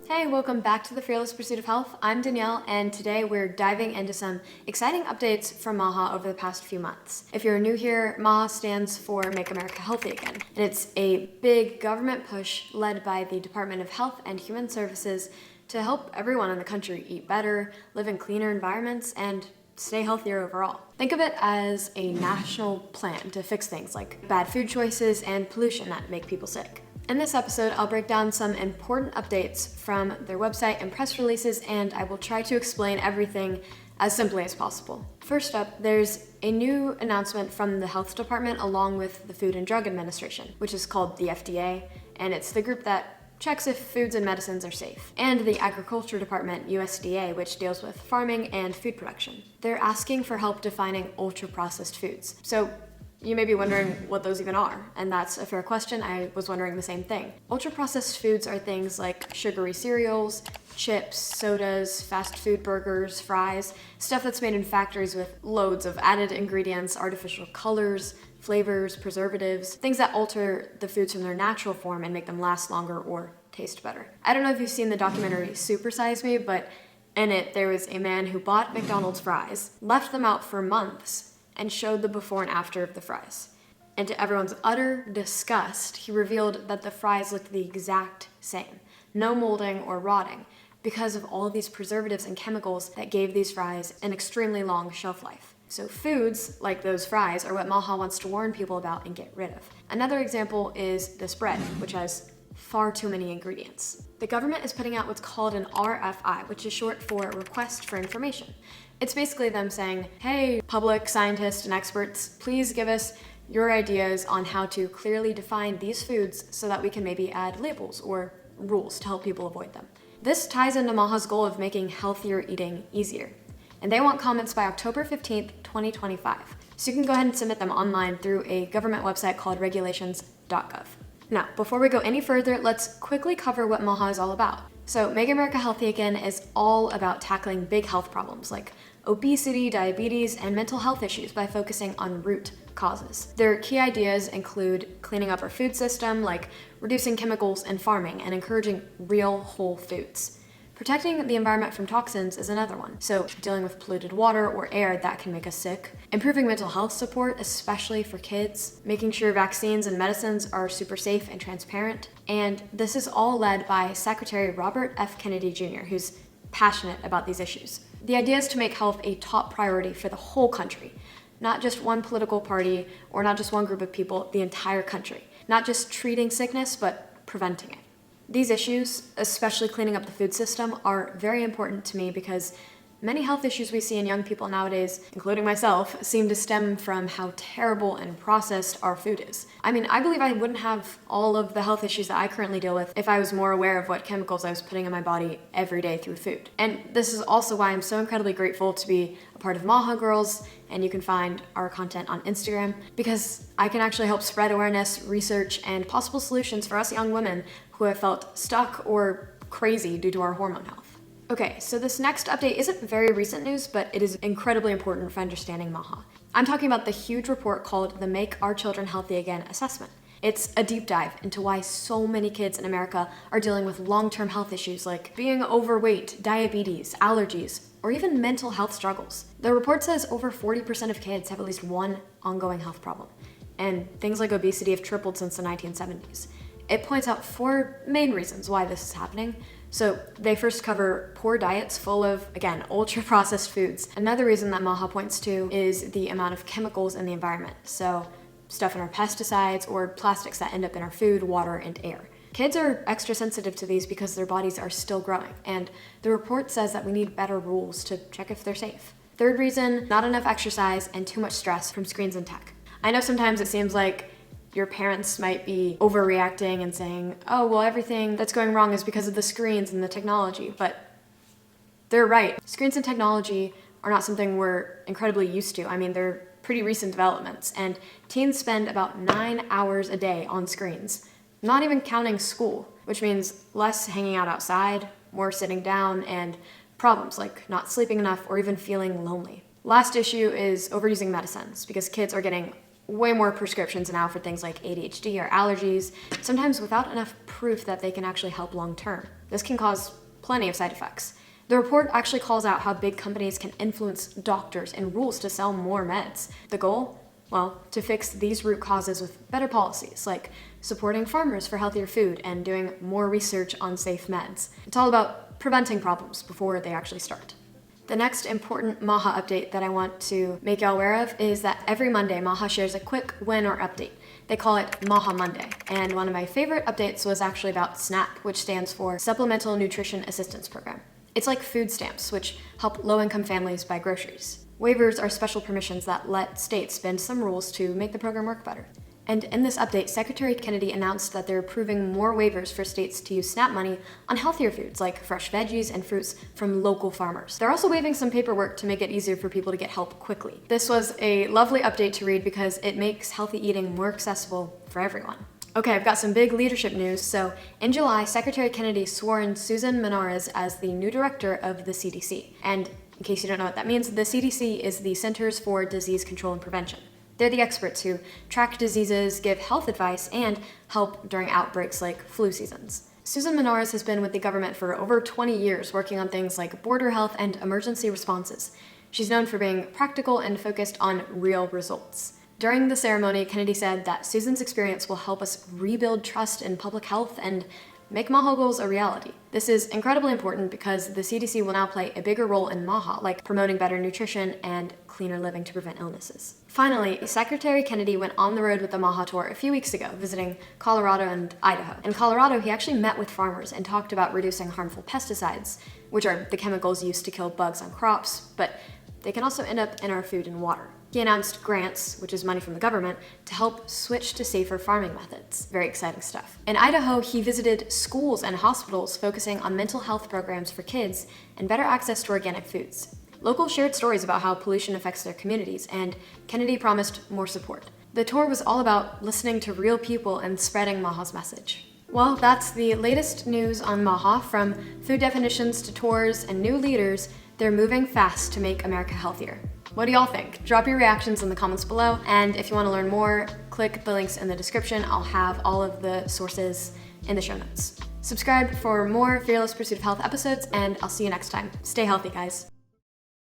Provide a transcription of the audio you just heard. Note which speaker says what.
Speaker 1: Hey, welcome back to the Fearless Pursuit of Health. I'm Danielle, and today we're diving into some exciting updates from Maha over the past few months. If you're new here, Maha stands for Make America Healthy Again, and it's a big government push led by the Department of Health and Human Services to help everyone in the country eat better, live in cleaner environments, and stay healthier overall. Think of it as a national plan to fix things like bad food choices and pollution that make people sick. In this episode, I'll break down some important updates from their website and press releases, and I will try to explain everything as simply as possible. First up, there's a new announcement from the Health Department along with the Food and Drug Administration, which is called the FDA, and it's the group that checks if foods and medicines are safe, and the Agriculture Department, USDA, which deals with farming and food production. They're asking for help defining ultra-processed foods. So you may be wondering what those even are, and that's a fair question. I was wondering the same thing. Ultra-processed foods are things like sugary cereals, chips, sodas, fast food burgers, fries, stuff that's made in factories with loads of added ingredients, artificial colors, flavors, preservatives, things that alter the foods from their natural form and make them last longer or taste better. I don't know if you've seen the documentary Super Size Me, but in it there was a man who bought McDonald's fries, left them out for months, and showed the before and after of the fries. And to everyone's utter disgust, he revealed that the fries looked the exact same. No molding or rotting, because of all of these preservatives and chemicals that gave these fries an extremely long shelf life. So foods, like those fries, are what Maha wants to warn people about and get rid of. Another example is this bread, which has far too many ingredients. The government is putting out what's called an RFI, which is short for Request for Information. It's basically them saying, hey, public, scientists, and experts, please give us your ideas on how to clearly define these foods so that we can maybe add labels or rules to help people avoid them. This ties into Maha's goal of making healthier eating easier. And they want comments by October 15th, 2025. So you can go ahead and submit them online through a government website called regulations.gov. Now, before we go any further, let's quickly cover what Maha is all about. So, Make America Healthy Again is all about tackling big health problems like obesity, diabetes, and mental health issues by focusing on root causes. Their key ideas include cleaning up our food system, like reducing chemicals in farming and encouraging real whole foods. Protecting the environment from toxins is another one, so dealing with polluted water or air that can make us sick. Improving mental health support, especially for kids. Making sure vaccines and medicines are super safe and transparent. And this is all led by Secretary Robert F. Kennedy Jr., who's passionate about these issues. The idea is to make health a top priority for the whole country, not just one political party or not just one group of people, the entire country. Not just treating sickness, but preventing it. These issues, especially cleaning up the food system, are very important to me because many health issues we see in young people nowadays, including myself, seem to stem from how terrible and processed our food is. I mean, I believe I wouldn't have all of the health issues that I currently deal with if I was more aware of what chemicals I was putting in my body every day through food. And this is also why I'm so incredibly grateful to be a part of Maha Girls, and you can find our content on Instagram, because I can actually help spread awareness, research, and possible solutions for us young women who have felt stuck or crazy due to our hormone health. Okay, so this next update isn't very recent news, but it is incredibly important for understanding Maha. I'm talking about the huge report called the Make Our Children Healthy Again assessment. It's a deep dive into why so many kids in America are dealing with long-term health issues like being overweight, diabetes, allergies, or even mental health struggles. The report says over 40% of kids have at least one ongoing health problem, and things like obesity have tripled since the 1970s. It points out 4 main reasons why this is happening. So they first cover poor diets full of, again, ultra-processed foods. Another reason that Maha points to is the amount of chemicals in the environment. So stuff in our pesticides or plastics that end up in our food, water, and air. Kids are extra sensitive to these because their bodies are still growing, and the report says that we need better rules to check if they're safe. Third reason, not enough exercise and too much stress from screens and tech. I know sometimes it seems like your parents might be overreacting and saying, oh, well, everything that's going wrong is because of the screens and the technology, but they're right. Screens and technology are not something we're incredibly used to. I mean, they're pretty recent developments, and teens spend about 9 hours a day on screens, not even counting school, which means less hanging out outside, more sitting down, and problems like not sleeping enough or even feeling lonely. Last issue is overusing medicines, because kids are getting way more prescriptions now for things like ADHD or allergies, sometimes without enough proof that they can actually help long term. This can cause plenty of side effects. The report actually calls out how big companies can influence doctors and rules to sell more meds. The goal? Well, to fix these root causes with better policies, like supporting farmers for healthier food and doing more research on safe meds. It's all about preventing problems before they actually start. The next important Maha update that I want to make y'all aware of is that every Monday, Maha shares a quick win or update. They call it Maha Monday, and one of my favorite updates was actually about SNAP, which stands for Supplemental Nutrition Assistance Program. It's like food stamps, which help low-income families buy groceries. Waivers are special permissions that let states bend some rules to make the program work better. And in this update, Secretary Kennedy announced that they're approving more waivers for states to use SNAP money on healthier foods like fresh veggies and fruits from local farmers. They're also waiving some paperwork to make it easier for people to get help quickly. This was a lovely update to read because it makes healthy eating more accessible for everyone. Okay, I've got some big leadership news. So in July, Secretary Kennedy swore in Susan Menares as the new director of the CDC. And in case you don't know what that means, the CDC is the Centers for Disease Control and Prevention. They're the experts who track diseases, give health advice, and help during outbreaks like flu seasons. Susan Menares has been with the government for over 20 years, working on things like border health and emergency responses. She's known for being practical and focused on real results. During the ceremony, Kennedy said that Susan's experience will help us rebuild trust in public health and make Maha goals a reality. This is incredibly important because the CDC will now play a bigger role in Maha, like promoting better nutrition and cleaner living to prevent illnesses. Finally, Secretary Kennedy went on the road with the Maha tour a few weeks ago, visiting Colorado and Idaho. In Colorado, he actually met with farmers and talked about reducing harmful pesticides, which are the chemicals used to kill bugs on crops, but they can also end up in our food and water. He announced grants, which is money from the government, to help switch to safer farming methods. Very exciting stuff. In Idaho, he visited schools and hospitals focusing on mental health programs for kids and better access to organic foods. Locals shared stories about how pollution affects their communities, and Kennedy promised more support. The tour was all about listening to real people and spreading Maha's message. Well, that's the latest news on Maha. From food definitions to tours and new leaders, they're moving fast to make America healthier. What do y'all think? Drop your reactions in the comments below, and if you want to learn more, click the links in the description. I'll have all of the sources in the show notes. Subscribe for more Fearless Pursuit of Health episodes, and I'll see you next time. Stay healthy, guys.